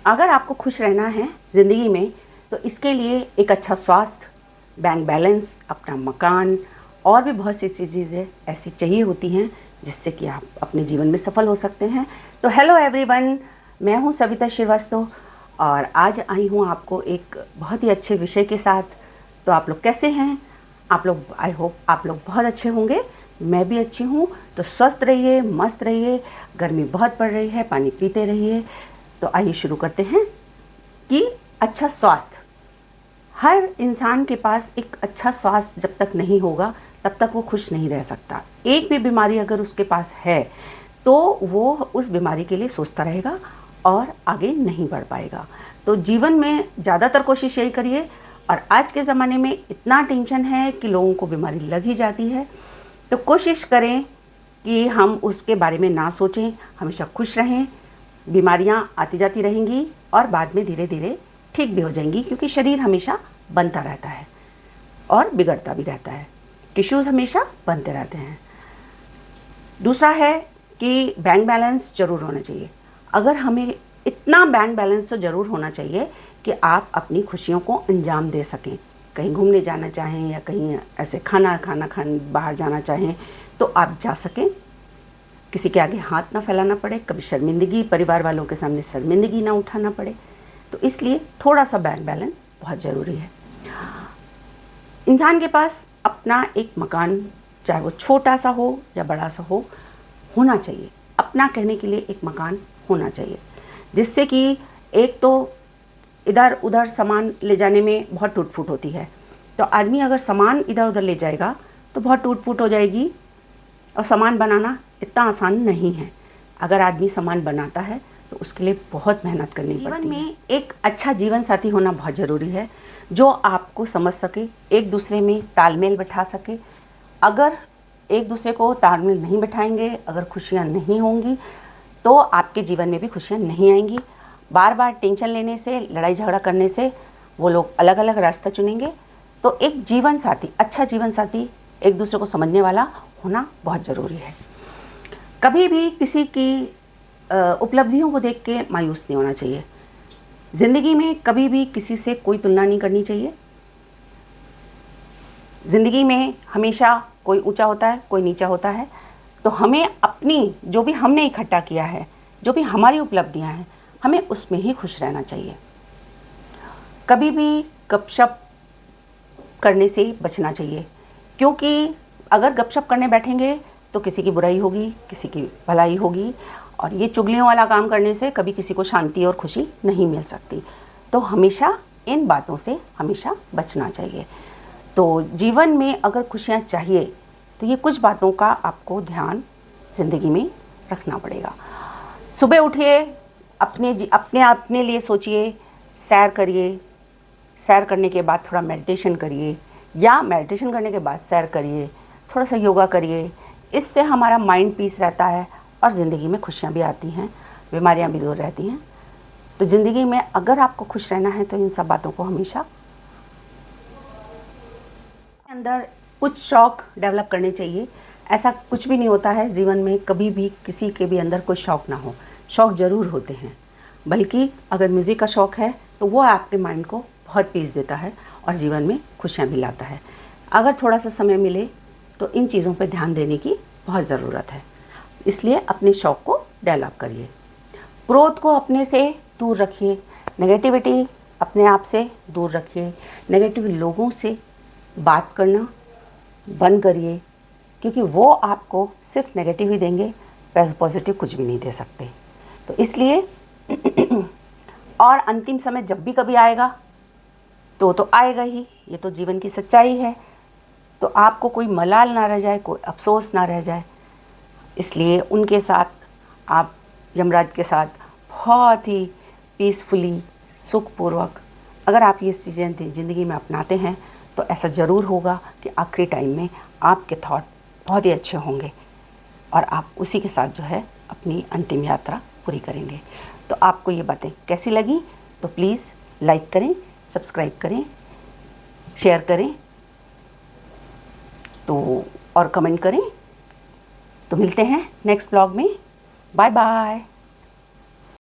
अगर आपको खुश रहना है ज़िंदगी में तो इसके लिए एक अच्छा स्वास्थ्य, बैंक बैलेंस, अपना मकान और भी बहुत सी चीज़ें ऐसी चाहिए होती हैं जिससे कि आप अपने जीवन में सफल हो सकते हैं। तो हेलो एवरीवन, मैं हूं सविता श्रीवास्तव और आज आई हूं आपको एक बहुत ही अच्छे विषय के साथ। तो आप लोग कैसे हैं? आप लोग, आई होप आप लोग बहुत अच्छे होंगे। मैं भी अच्छी हूँ। तो स्वस्थ रहिए, मस्त रहिए। गर्मी बहुत पड़ रही है, पानी पीते रहिए। तो आइए शुरू करते हैं कि अच्छा स्वास्थ्य। हर इंसान के पास एक अच्छा स्वास्थ्य जब तक नहीं होगा तब तक वो खुश नहीं रह सकता। एक भी बीमारी अगर उसके पास है तो वो उस बीमारी के लिए सोचता रहेगा और आगे नहीं बढ़ पाएगा। तो जीवन में ज़्यादातर कोशिश यही करिए। और आज के ज़माने में इतना टेंशन है कि लोगों को बीमारी लग ही जाती है। तो कोशिश करें कि हम उसके बारे में ना सोचें, हमेशा खुश रहें। बीमारियां आती जाती रहेंगी और बाद में धीरे धीरे ठीक भी हो जाएंगी, क्योंकि शरीर हमेशा बनता रहता है और बिगड़ता भी रहता है। टिश्यूज़ हमेशा बनते रहते हैं। दूसरा है कि बैंक बैलेंस ज़रूर होना चाहिए। अगर हमें इतना बैंक बैलेंस तो ज़रूर होना चाहिए कि आप अपनी खुशियों को अंजाम दे सकें। कहीं घूमने जाना चाहें या कहीं ऐसे खाना खाने बाहर जाना चाहें तो आप जा सकें, किसी के आगे हाथ ना फैलाना पड़े, कभी शर्मिंदगी, परिवार वालों के सामने शर्मिंदगी ना उठाना पड़े। तो इसलिए थोड़ा सा बैंक बैलेंस बहुत ज़रूरी है। इंसान के पास अपना एक मकान, चाहे वो छोटा सा हो या बड़ा सा हो, होना चाहिए। अपना कहने के लिए एक मकान होना चाहिए, जिससे कि एक तो इधर उधर सामान ले जाने में बहुत टूट फूट होती है। तो आदमी अगर सामान इधर उधर ले जाएगा तो बहुत टूट फूट हो जाएगी। और सामान बनाना इतना आसान नहीं है। अगर आदमी सामान बनाता है तो उसके लिए बहुत मेहनत करनी पड़ती है। जीवन में एक अच्छा जीवन साथी होना बहुत ज़रूरी है, जो आपको समझ सके, एक दूसरे में तालमेल बैठा सके। अगर एक दूसरे को तालमेल नहीं बैठाएंगे, अगर खुशियाँ नहीं होंगी तो आपके जीवन में भी खुशियाँ नहीं आएंगी। बार बार टेंशन लेने से, लड़ाई झगड़ा करने से वो लोग अलग अलग रास्ता चुनेंगे। तो एक जीवन साथी, अच्छा जीवन साथी, एक दूसरे को समझने वाला होना बहुत ज़रूरी है। कभी भी किसी की उपलब्धियों को देख के मायूस नहीं होना चाहिए। ज़िंदगी में कभी भी किसी से कोई तुलना नहीं करनी चाहिए। ज़िंदगी में हमेशा कोई ऊंचा होता है, कोई नीचा होता है। तो हमें अपनी, जो भी हमने इकट्ठा किया है, जो भी हमारी उपलब्धियां हैं, हमें उसमें ही खुश रहना चाहिए। कभी भी गपशप करने से बचना चाहिए, क्योंकि अगर गपशप करने बैठेंगे तो किसी की बुराई होगी, किसी की भलाई होगी। और ये चुगलियों वाला काम करने से कभी किसी को शांति और खुशी नहीं मिल सकती। तो हमेशा इन बातों से हमेशा बचना चाहिए। तो जीवन में अगर खुशियाँ चाहिए तो ये कुछ बातों का आपको ध्यान ज़िंदगी में रखना पड़ेगा। सुबह उठिए, अपने लिए सोचिए, सैर करिए, सैर करने के बाद थोड़ा मेडिटेशन करिए, या मेडिटेशन करने के बाद सैर करिए, थोड़ा सा योगा करिए। इससे हमारा माइंड पीस रहता है और ज़िंदगी में खुशियाँ भी आती हैं, बीमारियाँ भी दूर रहती हैं। तो ज़िंदगी में अगर आपको खुश रहना है तो इन सब बातों को हमेशा अंदर कुछ शौक़ डेवलप करने चाहिए। ऐसा कुछ भी नहीं होता है जीवन में, कभी भी किसी के भी अंदर कोई शौक़ ना हो। शौक़ ज़रूर होते हैं, बल्कि अगर म्यूज़िक का शौक़ है तो वो आपके माइंड को बहुत पीस देता है और जीवन में खुशियाँ भी लाता है। अगर थोड़ा सा समय मिले तो इन चीज़ों पर ध्यान देने की बहुत ज़रूरत है। इसलिए अपने शौक़ को डेवलप करिए। क्रोध को अपने से दूर रखिए, नेगेटिविटी अपने आप से दूर रखिए। नेगेटिव लोगों से बात करना बंद करिए, क्योंकि वो आपको सिर्फ नेगेटिव ही देंगे, पॉजिटिव कुछ भी नहीं दे सकते। तो इसलिए और अंतिम समय जब भी कभी आएगा तो आएगा ही, ये तो जीवन की सच्चाई है। तो आपको कोई मलाल ना रह जाए, कोई अफसोस ना रह जाए। इसलिए उनके साथ आप यमराज के साथ बहुत ही पीसफुली, सुखपूर्वक अगर आप ये चीज़ें ज़िंदगी में अपनाते हैं तो ऐसा ज़रूर होगा कि आखिरी टाइम में आपके थॉट बहुत ही अच्छे होंगे और आप उसी के साथ जो है अपनी अंतिम यात्रा पूरी करेंगे। तो आपको ये बातें कैसी लगी तो प्लीज़ लाइक करें, सब्सक्राइब करें, शेयर करें तो और कमेंट करें। तो मिलते हैं नेक्स्ट ब्लॉग में। Bye bye.